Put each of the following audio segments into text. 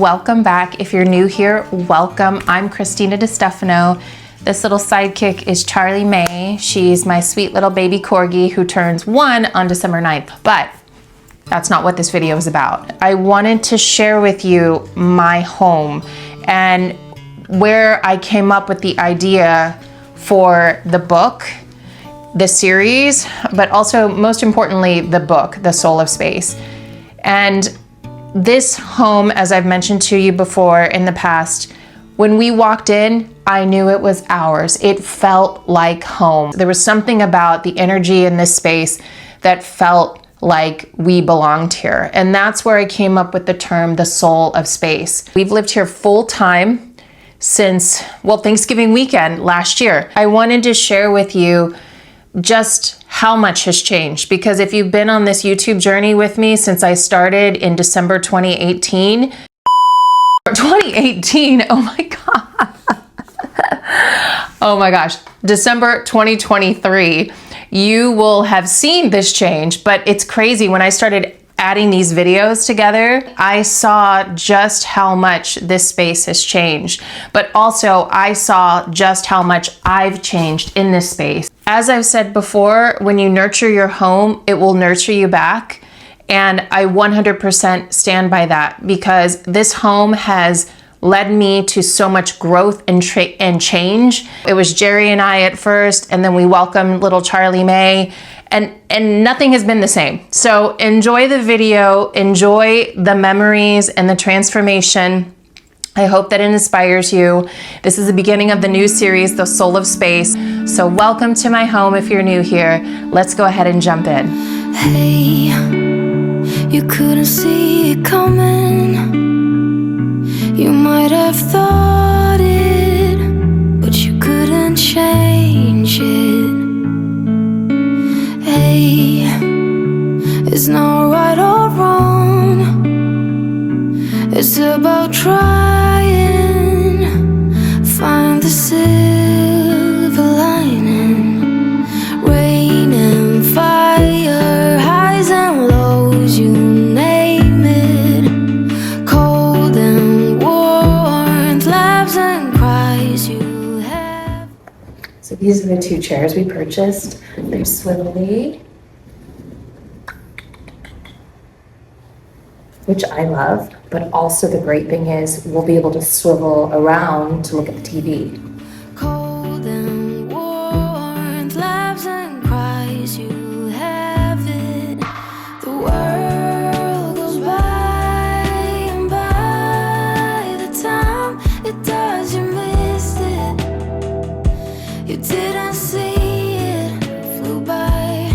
welcome back. If you're new here, welcome. I'm Christina DiStefano. This little sidekick is Charlie May. She's my sweet little baby corgi who turns 1 on December 9th, but that's not what this video is about. I wanted to share with you my home and where I came up with the idea for the book, the series, but also most importantly, the book, The Soul of Space. And this home, as I've mentioned to you before in the past, when we walked in, I knew it was ours. It felt like home. There was something about the energy in this space that felt like we belonged here. And that's where I came up with the term, the soul of space. We've lived here full time since, well, Thanksgiving weekend last year. I wanted to share with you just how much has changed, because if you've been on this YouTube journey with me since I started in December 2018, oh my God. Oh my gosh, December 2023, you will have seen this change, but it's crazy. When I started adding these videos together, I saw just how much this space has changed, but also I saw just how much I've changed in this space. As I've said before, when you nurture your home, it will nurture you back. And I 100% stand by that, because this home has led me to so much growth and change. It was Jerry and I at first, and then we welcomed little Charlie May, and nothing has been the same. So enjoy the video, enjoy the memories and the transformation. I hope that it inspires you. This is the beginning of the new series, The Soul of Space. So welcome to my home if you're new here. Let's go ahead and jump in. Hey, you couldn't see it coming. You might have thought it, but you couldn't change it. Hey, it's not right or wrong. It's about trying, find the silver lining. Rain and fire, highs and lows, you name it. Cold and warmth, laughs and cries you have. So these are the 2 chairs we purchased. They're swivelly, which I love, but also the great thing is we'll be able to swivel around to look at the TV. Cold and warmth, laughs and cries, you have it. The world goes by, and by the time it does, you missed it. You didn't see it, flew by.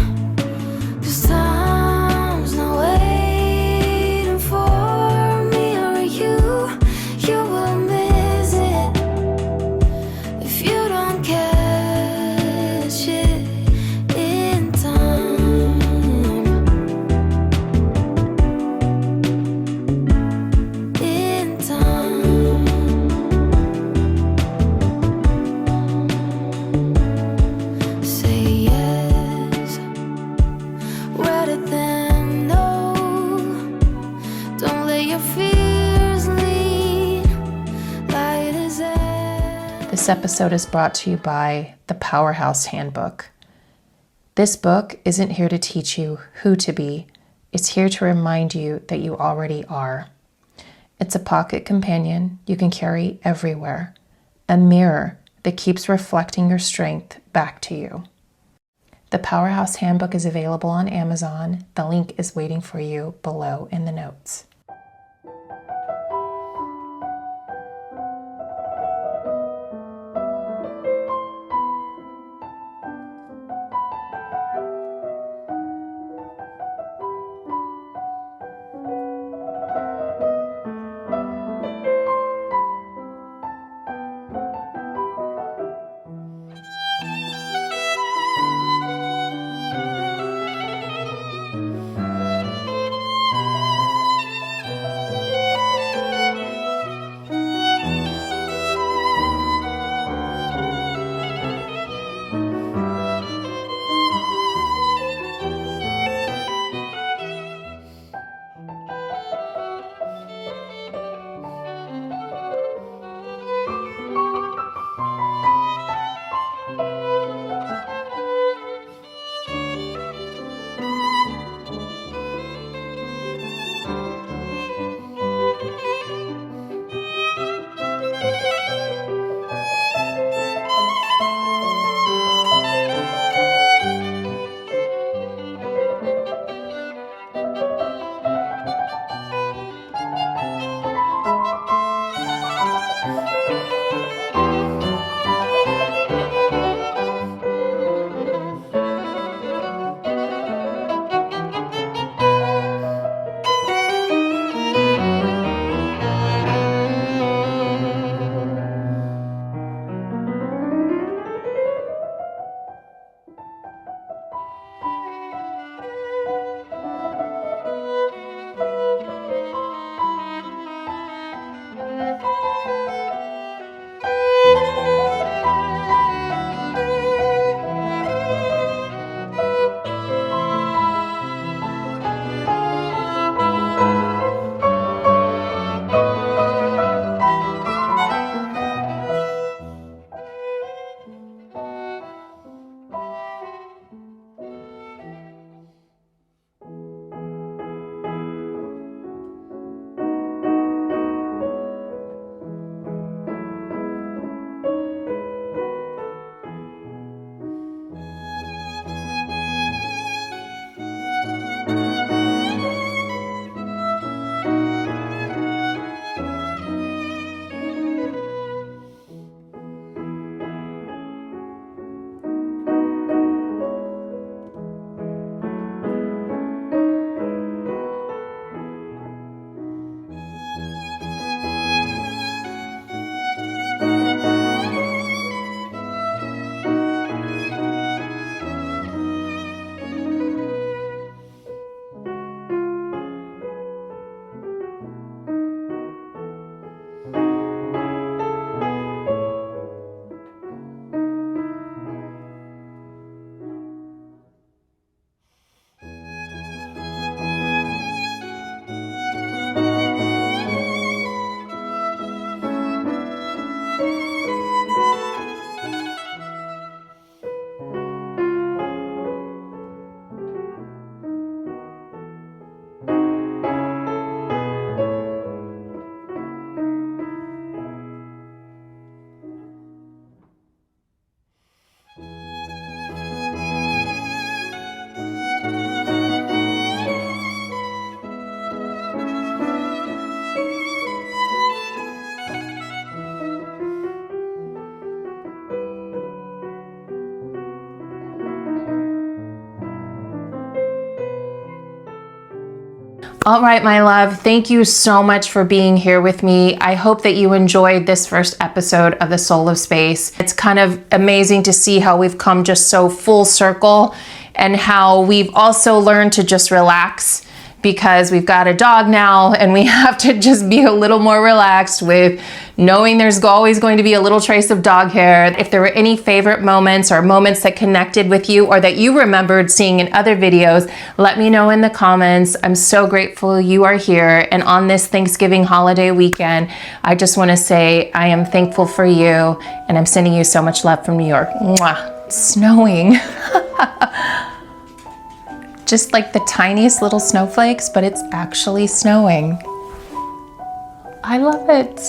'Cause time's not waiting for me or you. You will miss it if you don't catch it in time. In time. Say yes rather than no. Don't let your fears lead. Light is air. This episode is brought to you by the Powerhouse Handbook. This book isn't here to teach you who to be. It's here to remind you that you already are. It's a pocket companion you can carry everywhere. A mirror that keeps reflecting your strength back to you. The Powerhouse Handbook is available on Amazon. The link is waiting for you below in the notes. All right, my love, thank you so much for being here with me. I hope that you enjoyed this first episode of The Soul of Space. It's kind of amazing to see how we've come just so full circle and how we've also learned to just relax because we've got a dog now and we have to just be a little more relaxed with knowing there's always going to be a little trace of dog hair. If there were any favorite moments or moments that connected with you or that you remembered seeing in other videos, let me know in the comments. I'm so grateful you are here. And on this Thanksgiving holiday weekend, I just want to say I am thankful for you and I'm sending you so much love from New York. Mwah. It's snowing. Just like the tiniest little snowflakes, but it's actually snowing. I love it.